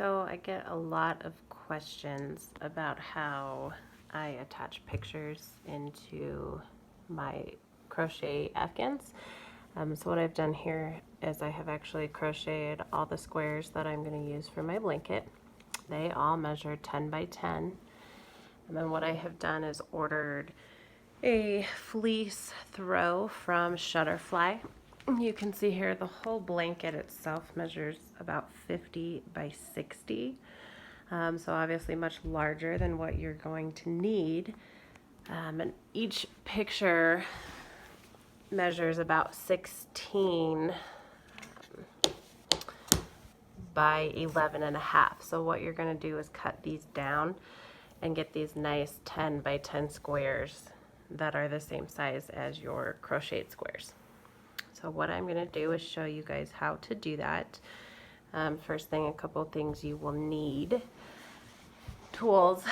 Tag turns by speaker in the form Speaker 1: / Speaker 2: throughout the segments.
Speaker 1: So I get a lot of questions about how I attach pictures into my crochet Afghans. So what I've done here is I have actually crocheted all the squares that I'm going to use for my blanket. They all measure 10 by 10. And then what I have done is ordered a fleece throw from Shutterfly. You can see here the whole blanket itself measures about 50 by 60. So obviously much larger than what you're going to need. And each picture measures about 16 by 11 and a half. So what you're going to do is cut these down and get these nice 10 by 10 squares that are the same size as your crocheted squares. So what I'm going to do is show you guys how to do that. First thing, a couple things you will need. Tools.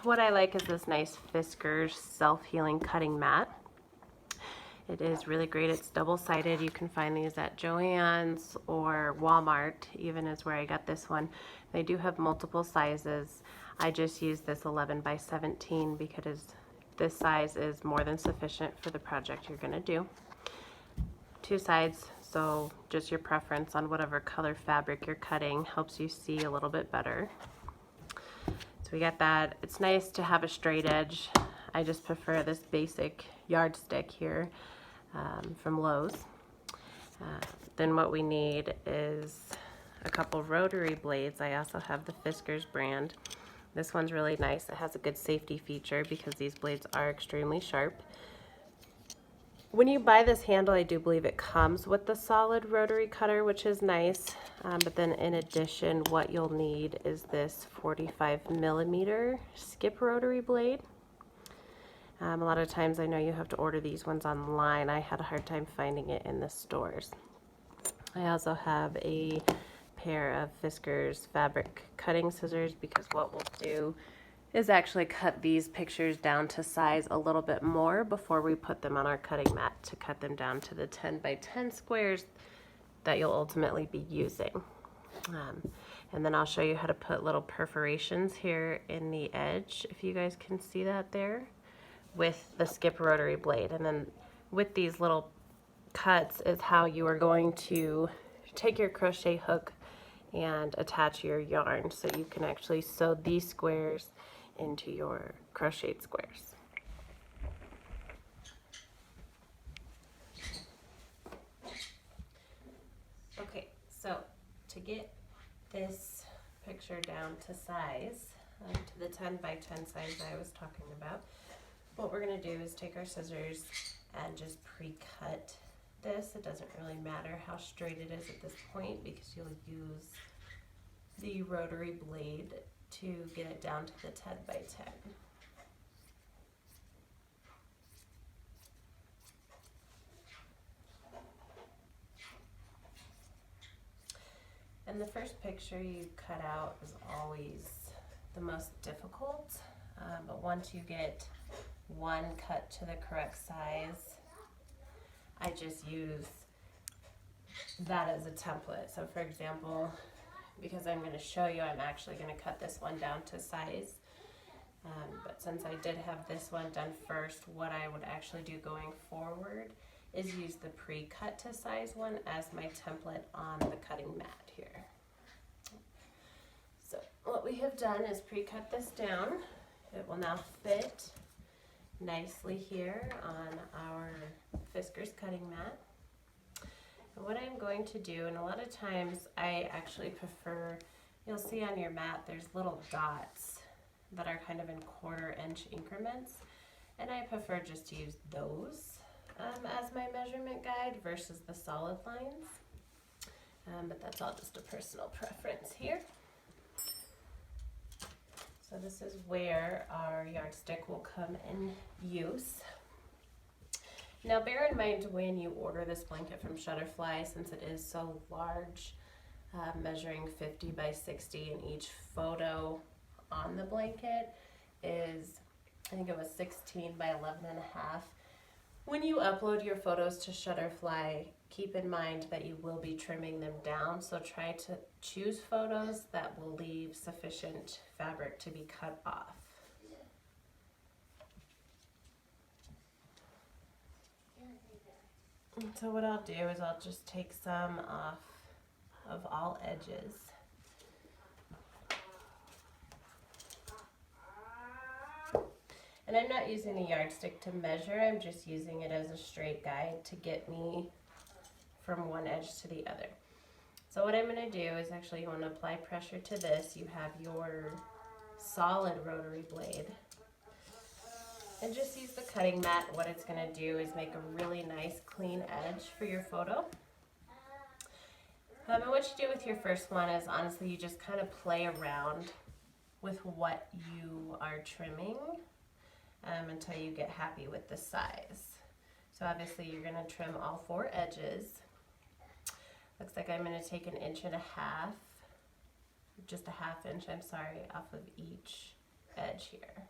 Speaker 1: What I like is this nice Fiskars self-healing cutting mat. It is really great. It's double-sided. You can find these at Joann's or Walmart, even is where I got this one. They do have multiple sizes. I just used this 11 by 17 because this size is more than sufficient for the project you're going to do. Two sides, so just your preference on whatever color fabric you're cutting helps you see a little bit better. So we got that. It's nice to have a straight edge. I just prefer this basic yardstick here from Lowe's. Then what we need is a couple rotary blades. I also have the Fiskars brand. This one's really nice. It has a good safety feature because these blades are extremely sharp. When you buy this handle, I do believe it comes with the solid rotary cutter, which is nice. But then in addition, what you'll need is this 45mm skip rotary blade. A lot of times I know you have to order these ones online. I had a hard time finding it in the stores. I also have a pair of Fiskars fabric cutting scissors because what we'll do is actually cut these pictures down to size a little bit more before we put them on our cutting mat to cut them down to the 10 by 10 squares that you'll ultimately be using. And then I'll show you how to put little perforations here in the edge, if you guys can see that there, with the skip rotary blade. And then with these little cuts is how you are going to take your crochet hook and attach your yarn so you can actually sew these squares into your crocheted squares. Okay, so to get this picture down to size, to the 10 by 10 size I was talking about, what we're going to do is take our scissors and just pre-cut this. It doesn't really matter how straight it is at this point because you'll use the rotary blade to get it down to the 10 by 10. And the first picture you cut out is always the most difficult, but once you get one cut to the correct size, I just use that as a template. So for example, because I'm going to show you, I'm actually going to cut this one down to size. But since I did have this one done first, what I would actually do going forward is use the pre-cut to size one as my template on the cutting mat here. So what we have done is pre-cut this down. It will now fit nicely here on our Fiskars cutting mat. And what I'm going to do, and a lot of times I actually prefer, you'll see on your mat there's little dots that are kind of in 1/4 inch increments, and I prefer just to use those as my measurement guide versus the solid lines, but that's all just a personal preference here. So this is where our yardstick will come in use. Now bear in mind when you order this blanket from Shutterfly, since it is so large, measuring 50 by 60, and each photo on the blanket is, I think it was 16 by 11 and a half. When you upload your photos to Shutterfly, keep in mind that you will be trimming them down, so try to choose photos that will leave sufficient fabric to be cut off. So what I'll do is I'll just take some off of all edges. And I'm not using a yardstick to measure, I'm just using it as a straight guide to get me from one edge to the other. So what I'm going to do is actually you want to apply pressure to this. You have your solid rotary blade. And just use the cutting mat. What it's going to do is make a really nice clean edge for your photo. And what you do with your first one is honestly you just kind of play around with what you are trimming until you get happy with the size. So obviously you're going to trim all 4 edges. Looks like I'm going to take 1.5 inches, just a 1/2 inch, I'm sorry, off of each edge here.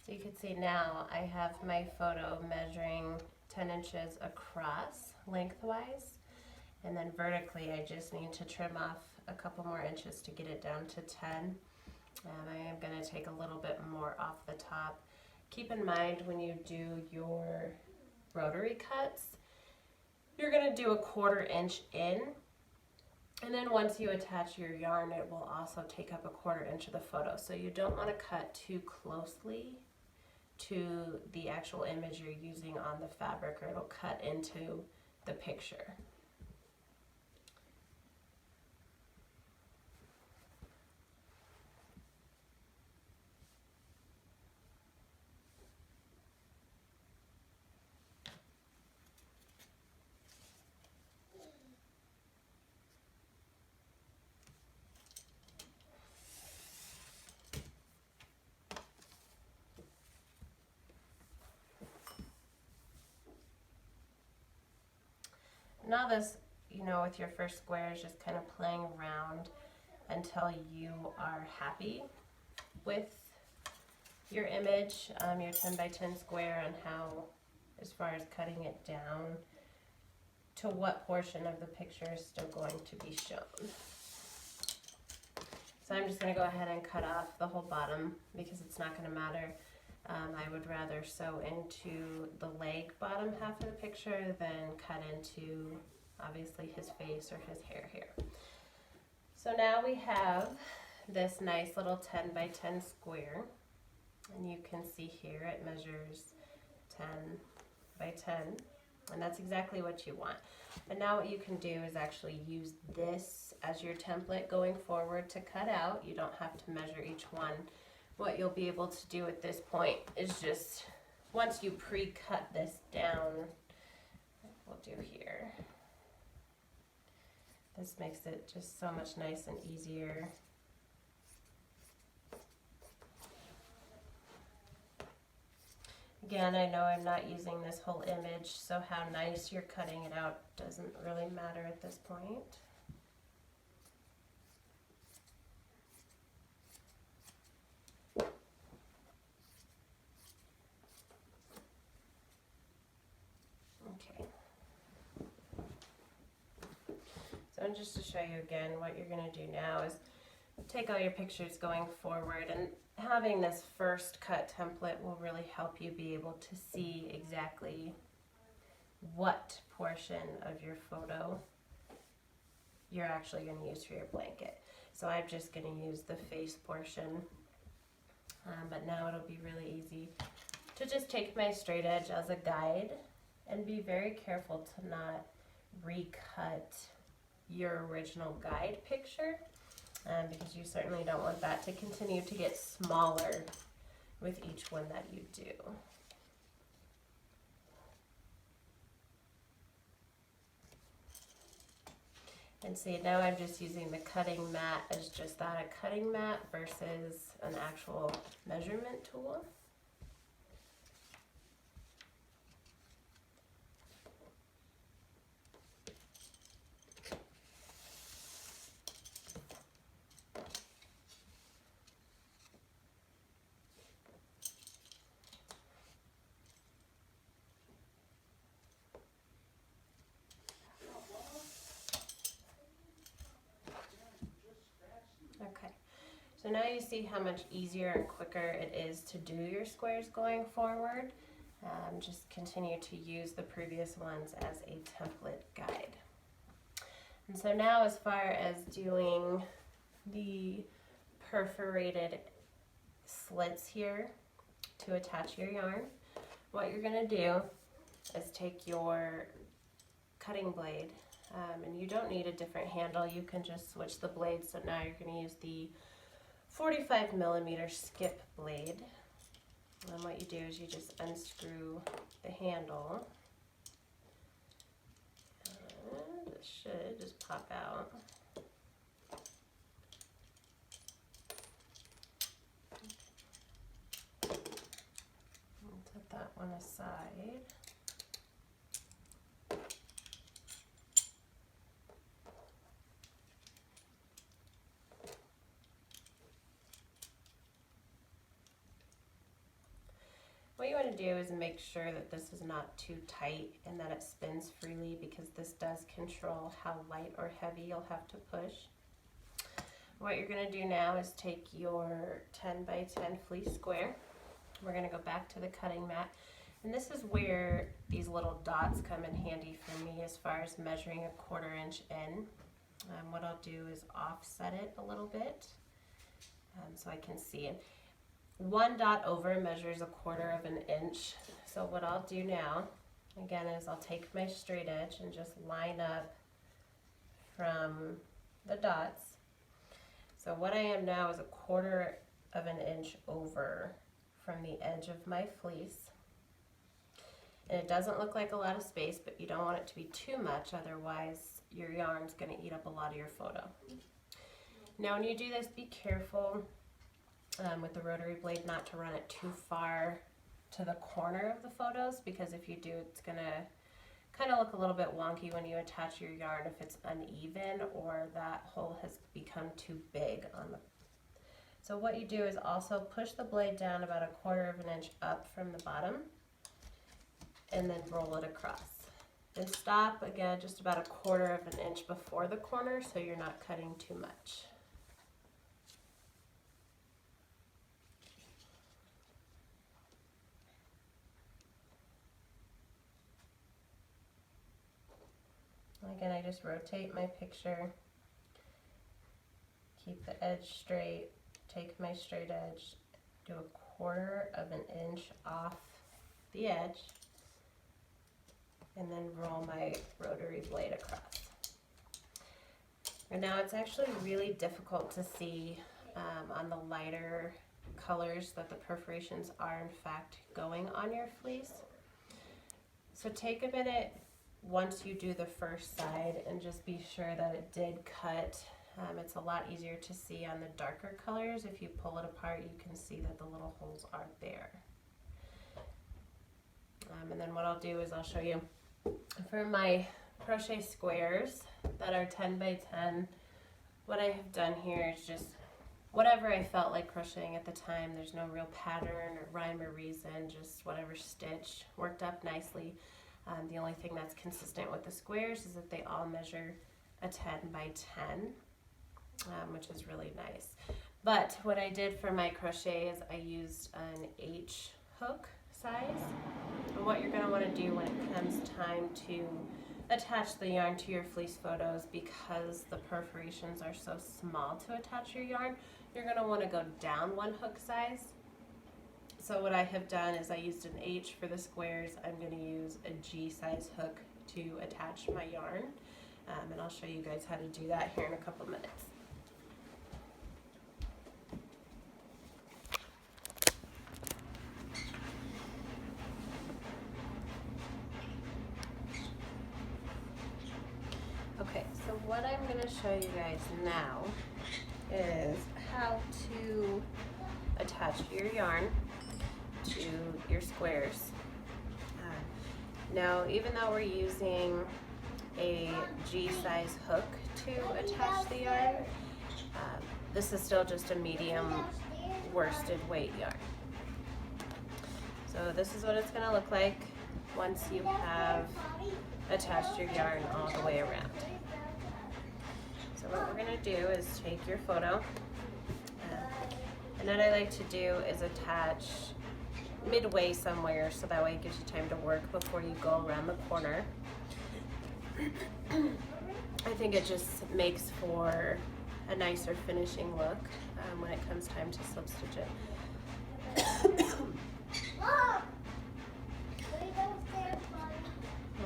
Speaker 1: So you can see now I have my photo measuring 10 inches across lengthwise, and then vertically I just need to trim off a couple more inches to get it down to 10. And I am going to take a little bit more off the top. Keep in mind when you do your rotary cuts, you're going to do 1/4 inch in, and then once you attach your yarn it will also take up 1/4 inch of the photo. So you don't want to cut too closely to the actual image you're using on the fabric or it'll cut into the picture. Now this, with your first square is just kind of playing around until you are happy with your image, your 10 by 10 square, and how, as far as cutting it down, to what portion of the picture is still going to be shown. So I'm just going to go ahead and cut off the whole bottom because it's not going to matter. I would rather sew into the leg bottom half of the picture than cut into obviously his face or his hair here. So now we have this nice little 10 by 10 square, and you can see here it measures 10 by 10, and that's exactly what you want. And now what you can do is actually use this as your template going forward to cut out. You don't have to measure each one. What you'll be able to do at this point is just, once you pre-cut this down, we'll do here. This makes it just so much nice and easier. Again, I know I'm not using this whole image, so how nice you're cutting it out doesn't really matter at this point. Okay. So just to show you again, what you're going to do now is take all your pictures going forward, and having this first cut template will really help you be able to see exactly what portion of your photo you're actually going to use for your blanket. So I'm just going to use the face portion, but now it'll be really easy to just take my straight edge as a guide and be very careful to not recut your original guide picture, because you certainly don't want that to continue to get smaller with each one that you do. And see, now I'm just using the cutting mat as just that, a cutting mat versus an actual measurement tool. Okay, so now you see how much easier and quicker it is to do your squares going forward. Just continue to use the previous ones as a template guide. And so now, as far as doing the perforated slits here to attach your yarn, what you're going to do is take your cutting blade, and you don't need a different handle, you can just switch the blades. So now you're going to use the 45mm skip blade, and what you do is you just unscrew the handle, and it should just pop out. Set that one aside. What you want to do is make sure that this is not too tight and that it spins freely, because this does control how light or heavy you'll have to push. What you're going to do now is take your 10 by 10 fleece square. We're going to go back to the cutting mat, and this is where these little dots come in handy for me as far as measuring a 1/4 inch in. What I'll do is offset it a little bit, so I can see it. One dot over measures a 1/4 inch. So what I'll do now, again, is I'll take my straight edge and just line up from the dots. So what I am now is a 1/4 inch over from the edge of my fleece. And it doesn't look like a lot of space, but you don't want it to be too much, otherwise your yarn's going to eat up a lot of your photo. Now when you do this, be careful with the rotary blade not to run it too far to the corner of the photos, because if you do, it's going to kind of look a little bit wonky when you attach your yarn if it's uneven or that hole has become too big on the. So what you do is also push the blade down about a 1/4 inch up from the bottom and then roll it across. Then stop again just about a 1/4 inch before the corner so you're not cutting too much. Again, I just rotate my picture, keep the edge straight, take my straight edge, do a 1/4 inch off the edge, and then roll my rotary blade across. And now it's actually really difficult to see on the lighter colors that the perforations are in fact going on your fleece. So take a minute once you do the first side and just be sure that it did cut. It's a lot easier to see on the darker colors. If you pull it apart, you can see that the little holes are there. And then what I'll do is I'll show you for my crochet squares that are 10 by 10, what I have done here is just whatever I felt like crocheting at the time. There's no real pattern or rhyme or reason, just whatever stitch worked up nicely. The only thing that's consistent with the squares is that they all measure a 10 by 10, which is really nice. But what I did for my crochet is I used an H hook size. And what you're going to want to do when it comes time to attach the yarn to your fleece photos, because the perforations are so small to attach your yarn, you're going to want to go down one hook size. So what I have done is I used an H for the squares. I'm going to use a G size hook to attach my yarn, and I'll show you guys how to do that here in a couple minutes. Okay, so what I'm going to show you guys now is how to attach your yarn to your squares. Now, even though we're using a G-size hook to attach the yarn, this is still just a medium worsted weight yarn. So this is what it's going to look like once you have attached your yarn all the way around. So what we're going to do is take your photo, and what I like to do is attach midway somewhere, so that way it gives you time to work before you go around the corner. I think it just makes for a nicer finishing look when it comes time to slip stitch it.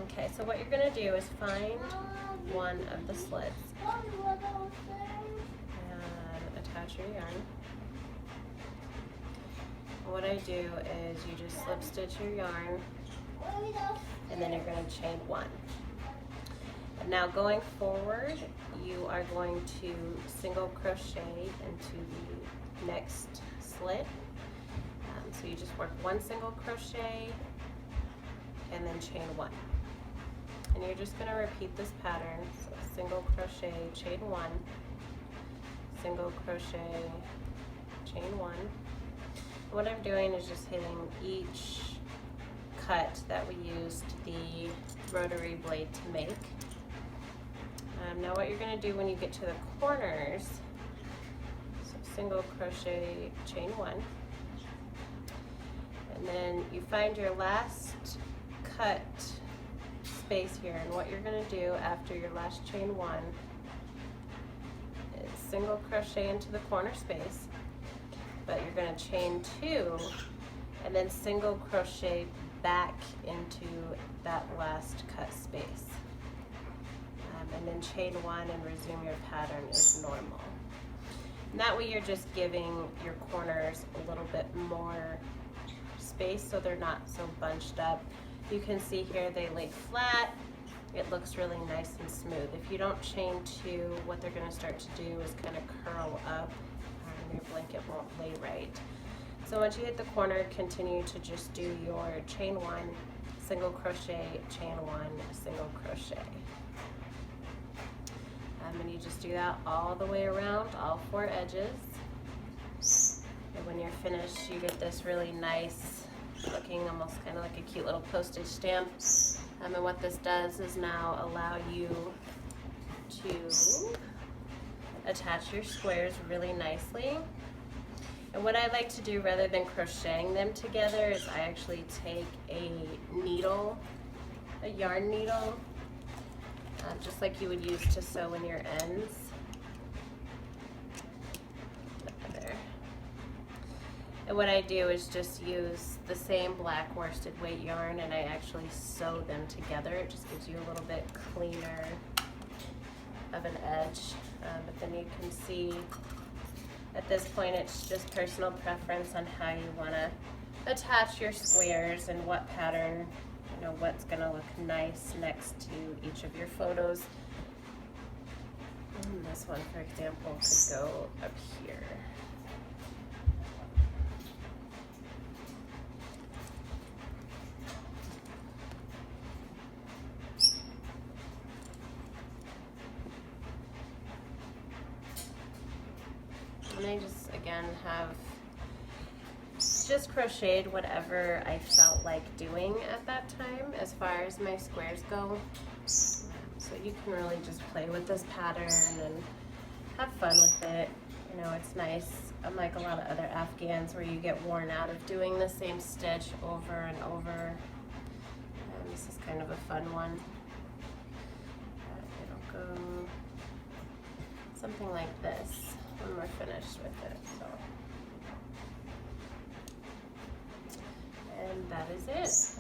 Speaker 1: Okay, so what you're going to do is find one of the slits and attach your yarn. What I do is you just slip stitch your yarn, and then you're going to chain one. And now going forward, you are going to single crochet into the next slit. So you just work one single crochet and then chain one. And you're just going to repeat this pattern. So single crochet, chain one, single crochet, chain one. What I'm doing is just hitting each cut that we used the rotary blade to make. Now what you're going to do when you get to the corners, so single crochet, chain one, and then you find your last cut space here, and what you're going to do after your last chain one is single crochet into the corner space, but you're going to chain two and then single crochet back into that last cut space, and then chain one and resume your pattern as normal. And that way you're just giving your corners a little bit more space so they're not so bunched up. You can see here they lay flat. It looks really nice and smooth. If you don't chain two, what they're going to start to do is kind of curl up, and your blanket won't lay right. So once you hit the corner, continue to just do your chain one, single crochet, chain one, single crochet. And you just do that all the way around, all four edges. And when you're finished, you get this really nice looking, almost kind of like a cute little postage stamp. And what this does is now allow you to attach your squares really nicely. And what I like to do rather than crocheting them together is I actually take a needle, a yarn needle, just like you would use to sew in your ends. There. And what I do is just use the same black worsted weight yarn, and I actually sew them together. It just gives you a little bit cleaner of an edge. But then you can see at this point it's just personal preference on how you want to attach your squares and what pattern, you know, what's going to look nice next to each of your photos. And this one, for example, could go up here. And I just, again, have just crocheted whatever I felt like doing at that time as far as my squares go. So you can really just play with this pattern and have fun with it. You know, it's nice, unlike a lot of other Afghans where you get worn out of doing the same stitch over and over. And this is kind of a fun one. It'll go something like this when we're finished with it. So. And that is it.